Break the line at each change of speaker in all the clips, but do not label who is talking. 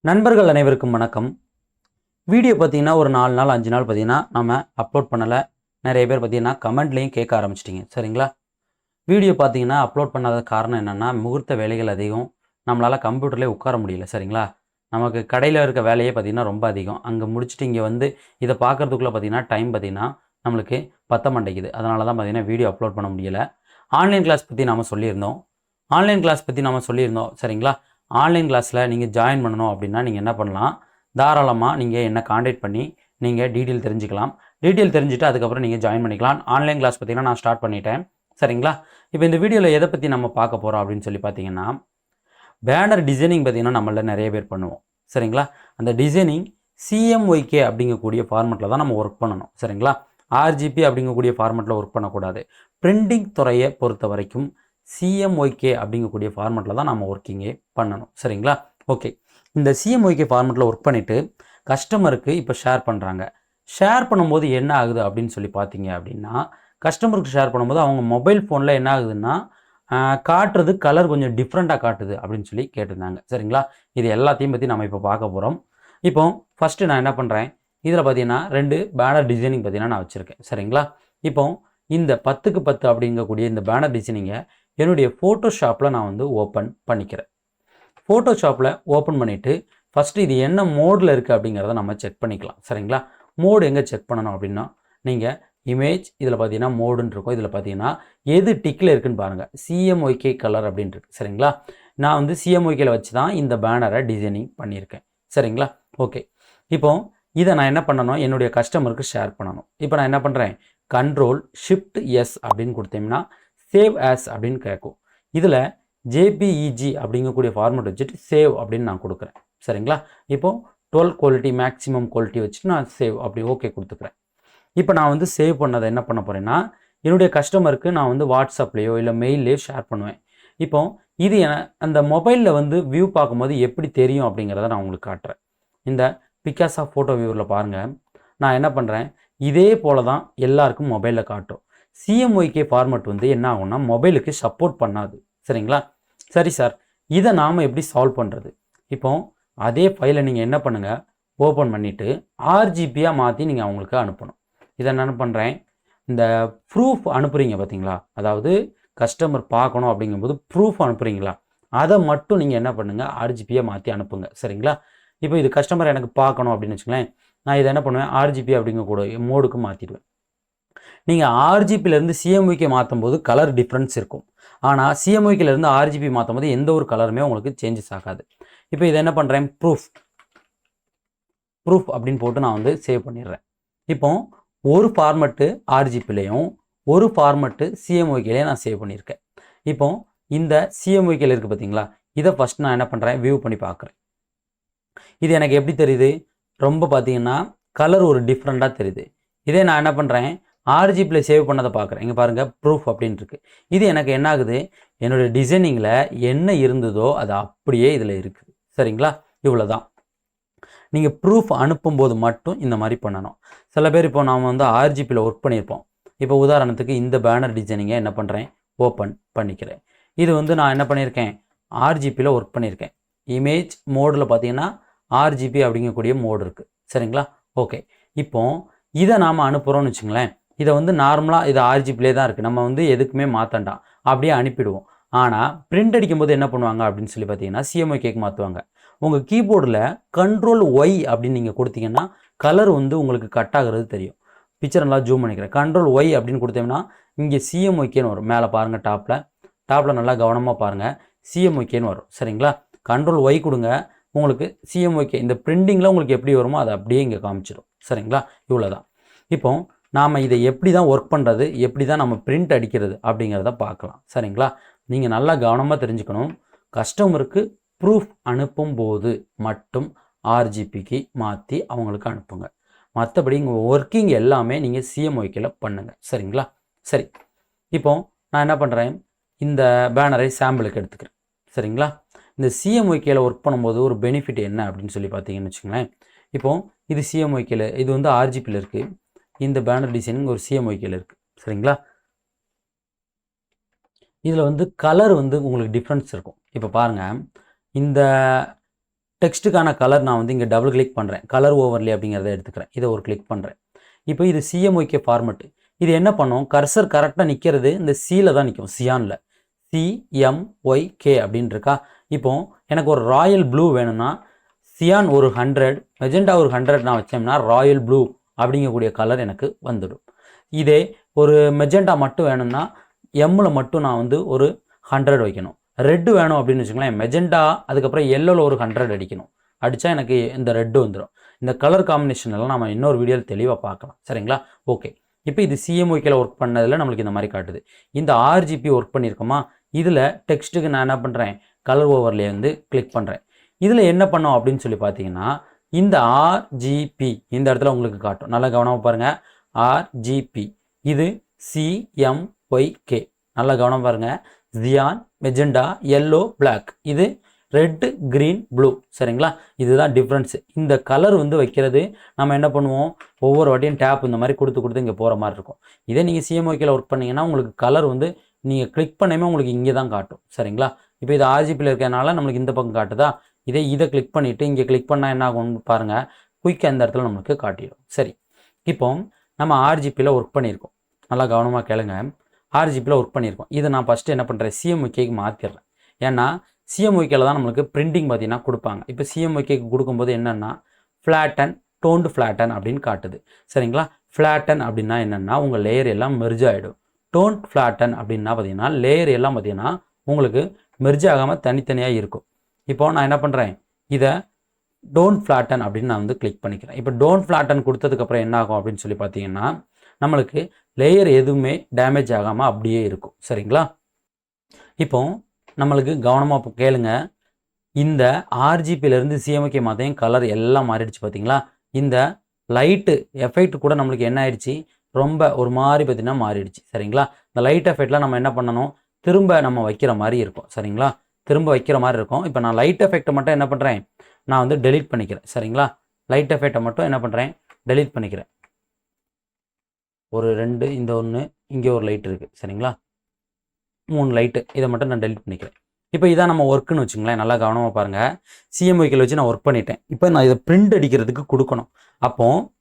நண்பர்கள் அனைவருக்கும் வணக்கம். வீடியோ பார்த்தீங்கன்னா ஒரு 4 நாள் 5 நாள் பார்த்தீங்கன்னா நம்ம அப்லோட் பண்ணலை. நிறைய பேர் பார்த்தீங்கன்னா கமெண்ட்லேயும் கேட்க ஆரம்பிச்சிட்டிங்க. சரிங்களா? வீடியோ பார்த்தீங்கன்னா அப்லோட் பண்ணாத காரணம் என்னென்னா, முகூர்த்த வேலைகள் அதிகம். நம்மளால் கம்ப்யூட்டர்லேயே உட்கார முடியல. சரிங்களா? நமக்கு கடையில் இருக்க வேலையே பார்த்தீங்கன்னா ரொம்ப அதிகம். அங்கே முடிச்சுட்டு இங்கே வந்து இதை பார்க்குறதுக்குள்ளே பார்த்தீங்கன்னா டைம் பார்த்தீங்கன்னா நம்மளுக்கு பத்த மாட்டேங்குது. அதனால தான் பார்த்தீங்கன்னா வீடியோ அப்லோட் பண்ண முடியலை. ஆன்லைன் கிளாஸ் பற்றி நாம் சொல்லியிருந்தோம். சரிங்களா? ஆன்லைன் கிளாஸில் நீங்கள் ஜாயின் பண்ணணும் அப்படின்னா நீங்கள் என்ன பண்ணலாம், தாராளமாக நீங்கள் என்னை காண்டாக்ட் பண்ணி நீங்கள் டீட்டெயில் தெரிஞ்சுக்கலாம். டீட்டெயில் தெரிஞ்சுட்டு அதுக்கப்புறம் நீங்கள் ஜாயின் பண்ணிக்கலாம். ஆன்லைன் கிளாஸ் பார்த்தீங்கன்னா நான் ஸ்டார்ட் பண்ணிட்டேன். சரிங்களா? இப்போ இந்த வீடியோவில் எதை பற்றி நம்ம பார்க்க போகிறோம் அப்படின்னு சொல்லி பார்த்தீங்கன்னா, பேனர் டிசைனிங் பார்த்தீங்கன்னா நம்மள நிறைய பேர் பண்ணுவோம். சரிங்களா? அந்த டிசைனிங் CMYK அப்படிங்கக்கூடிய ஃபார்மெட்டில் தான் நம்ம ஒர்க் பண்ணணும். சரிங்களா? RGB அப்படிங்கக்கூடிய ஃபார்மெட்டில் ஒர்க் பண்ணக்கூடாது. பிரிண்டிங் துறையை பொறுத்த வரைக்கும் CMYK அப்படிங்கக்கூடிய ஃபார்மெட்டில் தான் நம்ம ஒர்க்கிங்கே பண்ணணும். சரிங்களா? ஓகே, இந்த CMYK ஃபார்மெட்டில் ஒர்க் பண்ணிவிட்டு கஸ்டமருக்கு இப்போ ஷேர் பண்ணுறாங்க. ஷேர் பண்ணும்போது என்ன ஆகுது அப்படின்னு சொல்லி பார்த்தீங்க அப்படின்னா, கஸ்டமருக்கு ஷேர் பண்ணும்போது அவங்க மொபைல் ஃபோனில் என்ன ஆகுதுன்னா காட்டுறது கலர் கொஞ்சம் டிஃப்ரெண்ட்டாக காட்டுது அப்படின்னு சொல்லி கேட்டிருந்தாங்க. சரிங்களா? இது எல்லாத்தையும் பற்றி நம்ம இப்போ பார்க்க போகிறோம். இப்போ ஃபஸ்ட்டு நான் என்ன பண்ணுறேன், இதில் பார்த்தீங்கன்னா 2 பேனர் டிசைனிங் பார்த்தீங்கன்னா நான் வச்சுருக்கேன். சரிங்களா? இப்போ இந்த 10க்கு 10 அப்படிங்கக்கூடிய இந்த பேனர் டிசைனிங்கை என்னுடைய ஃபோட்டோஷாப்பில் நான் வந்து ஓப்பன் பண்ணிக்கிறேன். ஃபோட்டோஷாப்பில் ஓப்பன் பண்ணிவிட்டு ஃபஸ்ட்டு இது என்ன மோடில் இருக்குது அப்படிங்கிறத நம்ம செக் பண்ணிக்கலாம். சரிங்களா? மோடு எங்கே செக் பண்ணணும் அப்படின்னா, நீங்கள் இமேஜ் இதில் பார்த்தீங்கன்னா மோடுன்னு இருக்கும். இதில் பார்த்தீங்கன்னா எது டிக்கில் இருக்குதுன்னு பாருங்கள். CMYK கலர் அப்படின்ட்டு இருக்குது. சரிங்களா? நான் வந்து CMYKயில் வச்சு தான் இந்த பேனரை டிசைனிங் பண்ணியிருக்கேன். சரிங்களா? ஓகே, இப்போ இதை நான் என்ன பண்ணணும், என்னுடைய கஸ்டமருக்கு ஷேர் பண்ணணும். இப்போ நான் என்ன பண்ணுறேன், Ctrl+Shift+S அப்படின்னு கொடுத்தீங்கன்னா சேவ் ஆஸ் அப்படின்னு கேட்கும். இதில் JPEG அப்படிங்கக்கூடிய ஃபார்மெட் வச்சுட்டு சேவ் அப்படின்னு நான் கொடுக்குறேன். சரிங்களா? இப்போது 12 குவாலிட்டி மேக்ஸிமம் குவாலிட்டி வச்சுட்டு நான் சேவ் அப்படி ஓகே கொடுத்துக்கிறேன். இப்போ நான் வந்து சேவ் பண்ணதை என்ன பண்ண போகிறேன்னா, என்னுடைய கஸ்டமருக்கு நான் வந்து வாட்ஸ்அப்லேயோ இல்லை மெயில்லையோ ஷேர் பண்ணுவேன். இப்போ இது அந்த மொபைலில் வந்து வியூ பார்க்கும்போது எப்படி தெரியும் அப்படிங்கிறத நான் உங்களுக்கு காட்டுறேன். இந்த பிகாஸ் ஆஃப் ஃபோட்டோ வியூவில் பாருங்கள், நான் என்ன பண்ணுறேன், இதே போல தான் எல்லாருக்கும் மொபைலில் காட்டும். CMYK ஃபார்மெட் வந்து என்ன ஆகும்னா மொபைலுக்கு சப்போர்ட் பண்ணாது. சரிங்களா? சரி சார், இதை நாம் எப்படி சால்வ் பண்ணுறது? இப்போ அதே ஃபைலை நீங்கள் என்ன பண்ணுங்கள், ஓப்பன் பண்ணிவிட்டு RGBயாக மாற்றி நீங்கள் அவங்களுக்கு அனுப்பணும். இதை நான் என்ன பண்ணுறேன், இந்த ப்ரூஃப் அனுப்புகிறீங்க பார்த்தீங்களா, அதாவது கஸ்டமர் பார்க்கணும் அப்படிங்கும்போது ப்ரூஃப் அனுப்புகிறீங்களா, அதை மட்டும் நீங்கள் என்ன பண்ணுங்கள், RGBயாக மாற்றி அனுப்புங்க. சரிங்களா? இப்போ இது கஸ்டமர் எனக்கு பார்க்கணும் அப்படின்னு வச்சுங்களேன், நான் இதை என்ன பண்ணுவேன், RGB அப்படிங்கக்கூடிய மோடுக்கு மாற்றிடுவேன். நீங்கள் RGBலேருந்து CMYK மாற்றும் போது கலர் டிஃப்ரென்ஸ் இருக்கும். ஆனால் CMYKலேருந்து RGB மாற்றும் போது எந்த ஒரு கலருமே உங்களுக்கு சேஞ்சஸ் ஆகாது. இப்போ இதை என்ன பண்ணுறேன், ப்ரூஃப் அப்படின்னு போட்டு நான் வந்து சேவ் பண்ணிடுறேன். இப்போ ஒரு ஃபார்மெட்டு RGBலேயும் ஒரு ஃபார்மெட்டு CMYKலேயும் நான் சேவ் பண்ணியிருக்கேன். இப்போ இந்த CMYKல இருக்குது பார்த்தீங்களா, இதை ஃபஸ்ட் நான் என்ன பண்ணுறேன், வியூ பண்ணி பார்க்குறேன். இது எனக்கு எப்படி தெரியுது, ரொம்ப பார்த்தீங்கன்னா கலர் ஒரு டிஃப்ரெண்ட்டாக தெரியுது. இதே நான் என்ன பண்ணுறேன், RGBயில் சேவ் பண்ணதை பார்க்குறேன். இங்கே பாருங்கள், ப்ரூஃப் அப்படின்னு இருக்குது. இது எனக்கு என்ன ஆகுது, என்னுடைய டிசைனிங்கில் என்ன இருந்ததோ அது அப்படியே இதில் இருக்குது. சரிங்களா? இவ்வளோ தான். நீங்கள் ப்ரூஃப் அனுப்பும்போது மட்டும் இந்த மாதிரி பண்ணணும். சில பேர் இப்போ நாம் வந்து RGBயில் ஒர்க் பண்ணியிருப்போம். இப்போ உதாரணத்துக்கு இந்த பேனர் டிசைனிங்கை என்ன பண்ணுறேன், ஓப்பன் பண்ணிக்கிறேன். இது வந்து நான் என்ன பண்ணியிருக்கேன், RGBயில் ஒர்க் பண்ணியிருக்கேன். இமேஜ் மோடில் பார்த்தீங்கன்னா RGB அப்படிங்கக்கூடிய மோடு இருக்குது. சரிங்களா? ஓகே, இப்போ இதை நாம் அனுப்புகிறோன்னு வச்சுங்களேன், இதை வந்து நார்மலாக இது RGBலே தான் இருக்குது, நம்ம வந்து எதுக்குமே மாற்றண்டாம், அப்படியே அனுப்பிடுவோம். ஆனால் பிரிண்ட் அடிக்கும்போது என்ன பண்ணுவாங்க அப்படின்னு சொல்லி பார்த்தீங்கன்னா CMYKக்கு மாற்றுவாங்க. உங்கள் கீபோர்டில் Ctrl+Y அப்படின்னு நீங்கள் கொடுத்தீங்கன்னா கலர் வந்து உங்களுக்கு கட் ஆகிறது தெரியும். பிக்சர் நல்லா ஜூம் பண்ணிக்கிறேன். Ctrl+Y அப்படின்னு கொடுத்தீங்கன்னா இங்கே CMYKன்னு வரும். மேலே பாருங்கள், டாப்பில் நல்லா கவனமாக பாருங்கள், CMYKன்னு வரும். சரிங்களா? Ctrl+Y கொடுங்க, உங்களுக்கு CMYK இந்த பிரிண்டிங்கில் உங்களுக்கு எப்படி வருமோ அதை அப்படியே இங்கே காமிச்சிடும். சரிங்களா? இவ்வளோ தான். இப்போ நாம் இதை எப்படி தான் ஒர்க் பண்ணுறது, எப்படி தான் நம்ம பிரிண்ட் அடிக்கிறது அப்படிங்கிறத பார்க்கலாம். சரிங்களா? நீங்கள் நல்லா கவனமாக தெரிஞ்சுக்கணும். கஸ்டமருக்கு ப்ரூஃப் அனுப்பும்போது மட்டும் RGBக்கு மாற்றி அவங்களுக்கு அனுப்புங்க. மற்றபடி உங்கள் ஒர்க்கிங் எல்லாமே நீங்கள் CMYKல பண்ணுங்கள். சரிங்களா? சரி, இப்போ நான் என்ன பண்ணுறேன், இந்த பேனரை சாம்பிளுக்கு எடுத்துக்கிறேன். சரிங்களா? இந்த CMYKல ஒர்க் பண்ணும்போது ஒரு பெனிஃபிட் என்ன அப்படின்னு சொல்லி பார்த்தீங்கன்னு வச்சுங்களேன், இப்போது இது CMYKல, இது வந்து RGBயில் இருக்குது. இந்த பேனர் டிசைனிங் ஒரு CMYKல இருக்குது. சரிங்களா? இதில் வந்து கலர் வந்து உங்களுக்கு டிஃப்ரென்ஸ் இருக்கும். இப்போ பாருங்கள், இந்த டெக்ஸ்ட்டுக்கான கலர் நான் வந்து இங்கே டபுள் கிளிக் பண்ணுறேன். கலர் ஓவர்லே அப்படிங்கிறத எடுத்துக்கிறேன். இதை ஒரு கிளிக் பண்ணுறேன். இப்போ இது CMYK ஃபார்மெட்டு. இது என்ன பண்ணும், கர்சர் கரெக்டாக நிற்கிறது இந்த சியில் தான் நிற்கும், சியானில். CMYK அப்படின்னு இருக்கா. இப்போ எனக்கு ஒரு ராயல் ப்ளூ வேணும்னா சியான் ஒரு 100, மெஜெண்டா ஒரு 100 நான் வச்சோம்னா ராயல் ப்ளூ அப்படிங்கக்கூடிய கலர் எனக்கு வந்துடும். இதே ஒரு மெஜெண்டா மட்டும் வேணும்னா எம்மில் மட்டும் நான் வந்து ஒரு 100 வைக்கணும். ரெட்டு வேணும் அப்படின்னு வச்சுக்கோங்களேன், மெஜெண்டா அதுக்கப்புறம் எல்லோவில் ஒரு 100 அடிக்கணும். அடித்தா எனக்கு இந்த ரெட்டு வந்துடும். இந்த கலர் காம்பினேஷன் எல்லாம் நம்ம இன்னொரு வீடியோவில் தெளிவாக பார்க்கலாம். சரிங்களா? ஓகே. இப்போ இது CMYKல ஒர்க் பண்ணதில் நம்மளுக்கு இந்த மாதிரி காட்டுது. இந்த RGB ஒர்க் பண்ணியிருக்கோமா, இதில் டெக்ஸ்ட்டுக்கு நான் என்ன பண்ணுறேன், கலர் ஓவர்லே வந்து கிளிக் பண்ணுறேன். இதில் என்ன பண்ணோம் அப்படின்னு சொல்லி பார்த்தீங்கன்னா, இந்த RGB இந்த இடத்துல உங்களுக்கு காட்டும். நல்லா கவனமாக பாருங்கள். RGB இது CMYK. நல்லா கவனம் பாருங்கள். Ziyan, magenta, yellow, black. இது ரெட்டு, க்ரீன், ப்ளூ. சரிங்களா? இதுதான் டிஃப்ரென்ஸு. இந்த கலர் வந்து வைக்கிறது நம்ம என்ன பண்ணுவோம், ஒவ்வொரு வாட்டியும் டேப் இந்த மாதிரி கொடுத்து இங்கே போகிற மாதிரி இருக்கும். இதே நீங்கள் CMYKல ஒர்க் பண்ணிங்கன்னா உங்களுக்கு கலர் வந்து நீங்கள் கிளிக் பண்ணாமல் உங்களுக்கு இங்கே தான் காட்டும். சரிங்களா? இப்போ இது RGBயில் இருக்கிறதுனால நம்மளுக்கு இந்த பக்கம் காட்டுதா. இதை கிளிக் பண்ணிவிட்டு இங்கே கிளிக் பண்ணால் என்ன ஆகும்னு பாருங்கள், குயிக்காக இந்த இடத்துல நம்மளுக்கு காட்டிடும். சரி, இப்போ நம்ம RGBயில் ஒர்க் பண்ணியிருக்கோம். நல்லா கவனமாக கேளுங்க. RGBயில் ஒர்க் பண்ணியிருக்கோம். இதை நான் ஃபஸ்ட்டு என்ன பண்ணுறேன், CMYKக்கு மாற்றிடுறேன். ஏன்னா CMYKல தான் நம்மளுக்கு பிரிண்டிங் பார்த்தீங்கன்னா கொடுப்பாங்க. இப்போ CMYKக்கு கொடுக்கும்போது என்னென்னா ஃப்ளாட்டன், டோன்டு ஃப்ளாட்டன் அப்படின்னு காட்டுது. சரிங்களா? ஃப்ளாட்டன் அப்படின்னா என்னென்னா உங்கள் லேயர் எல்லாம் மெர்ஜ் ஆகிடும். டோன்ட் ஃப்ளாட்டன் அப்படின்னா பார்த்தீங்கன்னா லேயர் எல்லாம் பார்த்தீங்கன்னா உங்களுக்கு மெர்ஜ் ஆகாமல் தனித்தனியாக இருக்கும். இப்போ நான் என்ன பண்ணுறேன், இதை டோன்ட் ஃப்ளாட்டன் அப்படின்னு நான் வந்து கிளிக் பண்ணிக்கிறேன். இப்போ டோன்ட் ஃப்ளாட்டன் கொடுத்ததுக்கப்புறம் என்ன ஆகும் அப்படின்னு சொல்லி பார்த்தீங்கன்னா நம்மளுக்கு லேயர் எதுவுமே டேமேஜ் ஆகாமல் அப்படியே இருக்கும். சரிங்களா? இப்போ நம்மளுக்கு கவனமாக கேளுங்க. இந்த RGBயிலேருந்து CMYK மாத்தையும் கலர் எல்லாம் மாறிடுச்சு பார்த்தீங்களா. இந்த லைட்டு எஃபெக்ட் கூட நம்மளுக்கு என்ன ஆயிடுச்சு, ரொம்ப ஒரு மாதிரி பார்த்தீங்கன்னா மாறிடுச்சு. சரிங்களா? இந்த லைட் எஃபெக்ட்லாம் நம்ம என்ன பண்ணணும், திரும்ப நம்ம வைக்கிற மாதிரி இருக்கும். சரிங்களா? திரும்ப வைக்கிற மாதிரி இருக்கும். இப்போ நான் லைட் எஃபெக்ட்டை மட்டும் என்ன பண்ணுறேன், நான் வந்து டெலீட் பண்ணிக்கிறேன். சரிங்களா? லைட் எஃபெக்ட்டை மட்டும் என்ன பண்ணுறேன், டெலீட் பண்ணிக்கிறேன். ஒரு 2 இந்த ஒன்று, இங்கே ஒரு லைட் இருக்குது. சரிங்களா? 3 லைட்டு, இதை மட்டும் நான் டெலிட் பண்ணிக்கிறேன். இப்போ இதான் நம்ம ஒர்க்குன்னு வச்சுங்களேன். நல்லா கவனமாக பாருங்கள். CMYKல வச்சு நான் ஒர்க் பண்ணிட்டேன். இப்போ நான் இதை பிரிண்ட் அடிக்கிறதுக்கு கொடுக்கணும். அப்போது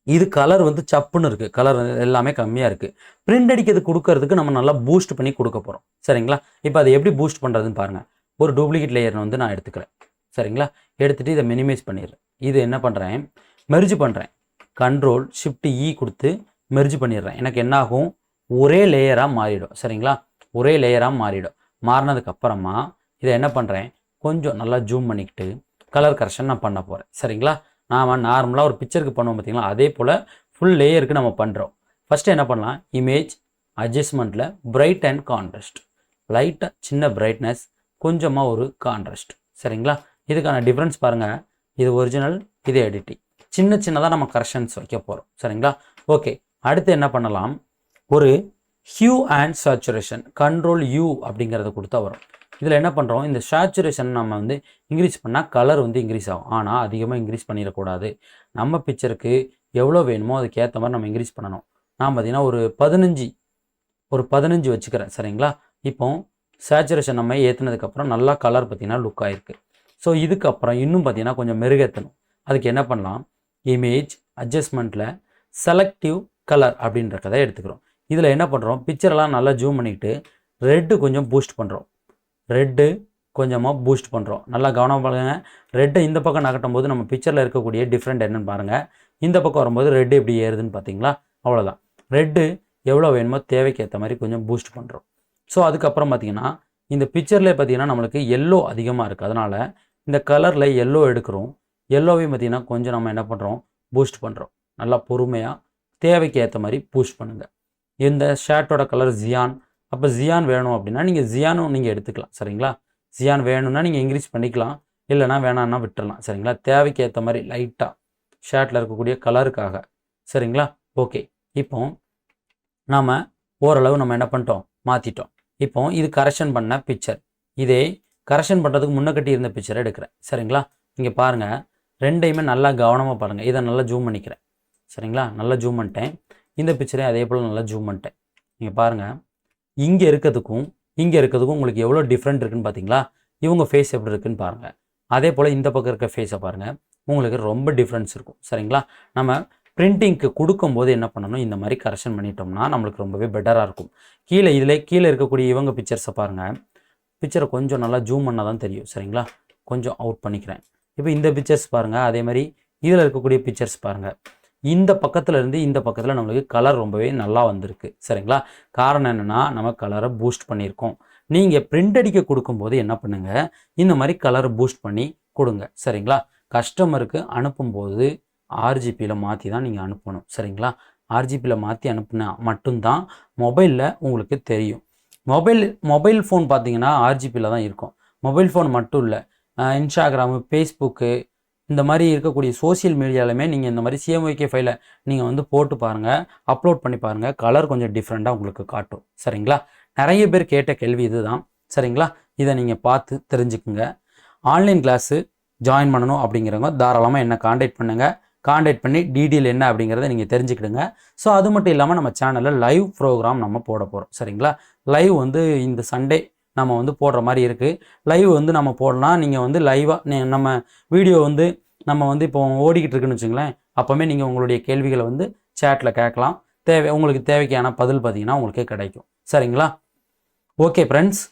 இது கலர் வந்து சப்புன்னு இருக்குது, கலர் எல்லாமே கம்மியாக இருக்குது. பிரிண்ட் அடிக்கிறது கொடுக்கறதுக்கு நம்ம நல்லா பூஸ்ட் பண்ணி கொடுக்க போகிறோம். சரிங்களா? இப்போ அதை எப்படி பூஸ்ட் பண்ணுறதுன்னு பாருங்கள். ஒரு டூப்ளிகேட் லேயர் வந்து நான் எடுத்துக்கிறேன். சரிங்களா? எடுத்துகிட்டு இதை மினிமைஸ் பண்ணிடுறேன். இது என்ன பண்ணுறேன், மெர்ஜ் பண்ணுறேன். Ctrl+Shift+E கொடுத்து மெர்ஜ் பண்ணிடுறேன். எனக்கு என்ன ஆகும், ஒரே லேயராக மாறிடும். சரிங்களா? ஒரே லேயராக மாறிடும். மாறினதுக்கப்புறமா இதை என்ன பண்ணுறேன், கொஞ்சம் நல்லா ஜூம் பண்ணிக்கிட்டு கலர் கரெக்ஷன் நான் பண்ண போகிறேன். சரிங்களா? நாம் நார்மலாக ஒரு பிக்சருக்கு பண்ணுவோம் பார்த்தீங்களா, அதே போல் ஃபுல் லேயருக்கு நம்ம பண்ணுறோம். ஃபஸ்ட்டு என்ன பண்ணலாம், இமேஜ் அட்ஜஸ்ட்மெண்ட்டில் பிரைட் அண்ட் கான்ட்ராஸ்ட், லைட்டாக சின்ன பிரைட்னஸ், கொஞ்சமாக ஒரு கான்ட்ராஸ்ட். சரிங்களா? இதுக்கான டிஃப்ரென்ஸ் பாருங்கள். இது ஒரிஜினல், இது எடிட்டிங். சின்னதாக நம்ம கரெக்ஷன்ஸ் வைக்க போகிறோம். சரிங்களா? ஓகே. அடுத்து என்ன பண்ணலாம், ஒரு ஹியூ அண்ட் சேச்சுரேஷன், Ctrl+U அப்படிங்கிறத கொடுத்தா வரும். இதில் என்ன பண்ணுறோம், இந்த சேச்சுரேஷன் நம்ம வந்து இன்க்ரீஸ் பண்ணால் கலர் வந்து இன்க்ரீஸ் ஆகும். ஆனால் அதிகமாக இன்க்ரீஸ் பண்ணிடக்கூடாது. நம்ம பிக்சருக்கு எவ்வளோ வேணுமோ அதுக்கேற்ற மாதிரி நம்ம இன்க்ரீஸ் பண்ணணும். நான் பார்த்தீங்கன்னா ஒரு 15 வச்சுக்கிறேன். சரிங்களா? இப்போ சேச்சுரேஷன் நம்ம ஏற்றுனதுக்கப்புறம் நல்லா கலர் பார்த்திங்கன்னா லுக் ஆகிருக்கு. ஸோ இதுக்கப்புறம் இன்னும் பார்த்திங்கன்னா கொஞ்சம் மெருகேற்றணும். அதுக்கு என்ன பண்ணலாம், இமேஜ் அட்ஜஸ்ட்மெண்ட்டில் செலக்டிவ் கலர் அப்படின்றத எடுத்துக்கிறோம். இதில் என்ன பண்ணுறோம், பிக்சரெல்லாம் நல்லா ஜூம் பண்ணிக்கிட்டு ரெட்டு கொஞ்சம் பூஸ்ட் பண்ணுறோம். ரெட்டு கொஞ்சமாக பூஸ்ட் பண்ணுறோம். நல்லா கவனம் பாருங்கள். ரெட்டை இந்த பக்கம் நகட்டும் போது நம்ம பிக்சரில் இருக்கக்கூடிய டிஃப்ரெண்ட் என்னென்னு பாருங்கள். இந்த பக்கம் வரும்போது ரெட்டு எப்படி ஏறுதுன்னு பார்த்தீங்களா. அவ்வளோதான். ரெட்டு எவ்வளோ வேணுமோ தேவைக்கு ஏற்ற மாதிரி கொஞ்சம் பூஸ்ட் பண்ணுறோம். ஸோ அதுக்கப்புறம் பார்த்திங்கன்னா இந்த பிக்சரில் பார்த்திங்கன்னா நம்மளுக்கு எல்லோ அதிகமாக இருக்குது. அதனால் இந்த கலரில் எல்லோ எடுக்கிறோம். எல்லோவையும் பார்த்திங்கன்னா கொஞ்சம் நம்ம என்ன பண்ணுறோம், பூஸ்ட் பண்ணுறோம். நல்லா பொறுமையாக தேவைக்கு ஏற்ற மாதிரி பூஸ்ட் பண்ணுங்கள். இந்த ஷர்ட்டோட கலர் ஜியான். அப்போ ஜியான் வேணும் அப்படின்னா நீங்கள் ஜியானும் நீங்கள் எடுத்துக்கலாம். சரிங்களா? ஜியான் வேணும்னா நீங்கள் இன்க்ரீஸ் பண்ணிக்கலாம், இல்லைனா வேணான்னா விட்டுடலாம். சரிங்களா? தேவைக்கு ஏற்ற மாதிரி லைட்டாக ஷர்ட்டில் இருக்கக்கூடிய கலருக்காக. சரிங்களா? ஓகே. இப்போ நாம் ஓரளவு நம்ம என்ன பண்ணிட்டோம், மாற்றிட்டோம். இப்போ இது கரெக்ஷன் பண்ண பிக்சர். இதே கரெக்ஷன் பண்ணுறதுக்கு முன்ன கட்டி இருந்த பிக்சரை எடுக்கிறேன். சரிங்களா? இங்கே பாருங்கள், ரெண்டையுமே நல்லா கவனமாக பாருங்கள். இதை நல்லா ஜூம் பண்ணிக்கிறேன். சரிங்களா? நல்லா ஜூம் பண்ணிட்டேன். இந்த பிக்சரையும் அதே போல் நல்லா ஜூம் பண்ணிட்டேன். நீங்கள் பாருங்கள், இங்கே இருக்கிறதுக்கும் உங்களுக்கு எவ்வளோ டிஃப்ரெண்ட் இருக்குன்னு பார்த்தீங்களா. இவங்க ஃபேஸ் எப்படி இருக்குன்னு பாருங்கள். அதே போல் இந்த பக்கம் இருக்க ஃபேஸை பாருங்கள், உங்களுக்கு ரொம்ப டிஃப்ரென்ஸ் இருக்கும். சரிங்களா? நம்ம பிரிண்டிங்க்கு கொடுக்கும்போது என்ன பண்ணணும், இந்த மாதிரி கரெக்ஷன் பண்ணிட்டோம்னா நம்மளுக்கு ரொம்பவே பெட்டராக இருக்கும். கீழே இருக்கக்கூடிய இவங்க பிக்சர்ஸை பாருங்கள். பிக்சரை கொஞ்சம் நல்லா ஜூம் பண்ணால் தான் தெரியும். சரிங்களா? கொஞ்சம் அவுட் பண்ணிக்கிறேன். இப்போ இந்த பிக்சர்ஸ் பாருங்கள். அதே மாதிரி இதில் இருக்கக்கூடிய பிக்சர்ஸ் பாருங்கள். இந்த பக்கத்தில் இருந்து இந்த பக்கத்தில் நம்மளுக்கு கலர் ரொம்பவே நல்லா வந்திருக்கு. சரிங்களா? காரணம் என்னென்னா நம்ம கலரை பூஸ்ட் பண்ணியிருக்கோம். நீங்கள் பிரிண்ட் அடிக்க கொடுக்கும்போது என்ன பண்ணுங்கள், இந்த மாதிரி கலரை பூஸ்ட் பண்ணி கொடுங்க. சரிங்களா? கஸ்டமருக்கு அனுப்பும்போது ஆர்ஜிபியில் மாற்றி தான் நீங்கள் அனுப்பணும். சரிங்களா? ஆர்ஜிபியில் மாற்றி அனுப்புனா மட்டும்தான் மொபைலில் உங்களுக்கு தெரியும். மொபைல் ஃபோன் பார்த்தீங்கன்னா ஆர்ஜிபியில் தான் இருக்கும். மொபைல் ஃபோன் மட்டும் இல்லை, இன்ஸ்டாகிராமு, ஃபேஸ்புக்கு இந்த மாதிரி இருக்கக்கூடிய சோசியல் மீடியாலுமே நீங்கள் இந்த மாதிரி CMYK ஃபைலை நீங்கள் வந்து போட்டு பாருங்கள், அப்லோட் பண்ணி பாருங்கள். கலர் கொஞ்சம் டிஃப்ரெண்ட்டாக உங்களுக்கு காட்டும். சரிங்களா? நிறைய பேர் கேட்ட கேள்வி இது தான். சரிங்களா? இதை நீங்கள் பார்த்து தெரிஞ்சுக்குங்க. ஆன்லைன் கிளாஸு ஜாயின் பண்ணணும் அப்படிங்கிறவங்க தாராளமாக என்ன காண்டாக்ட் பண்ணுங்கள். காண்டாக்ட் பண்ணி டீட்டெயில் என்ன அப்படிங்கிறத நீங்கள் தெரிஞ்சுக்கிடுங்க. ஸோ அது மட்டும் இல்லாமல் நம்ம சேனலில் லைவ் ப்ரோக்ராம் நம்ம போட போகிறோம். சரிங்களா? லைவ் வந்து இந்த சண்டே நம்ம வந்து போடுற மாதிரி இருக்குது. லைவ் வந்து நம்ம போடலாம். நீங்கள் வந்து லைவாக நம்ம வீடியோ வந்து நம்ம வந்து இப்போ ஓடிக்கிட்டு இருக்குன்னு வச்சுங்களேன், அப்போவுமே நீங்கள் உங்களுடைய கேள்விகளை வந்து சேட்டில் கேட்கலாம். உங்களுக்கு தேவைக்கான பதில் பார்த்தீங்கன்னா உங்களுக்கே கிடைக்கும். சரிங்களா? Okay friends,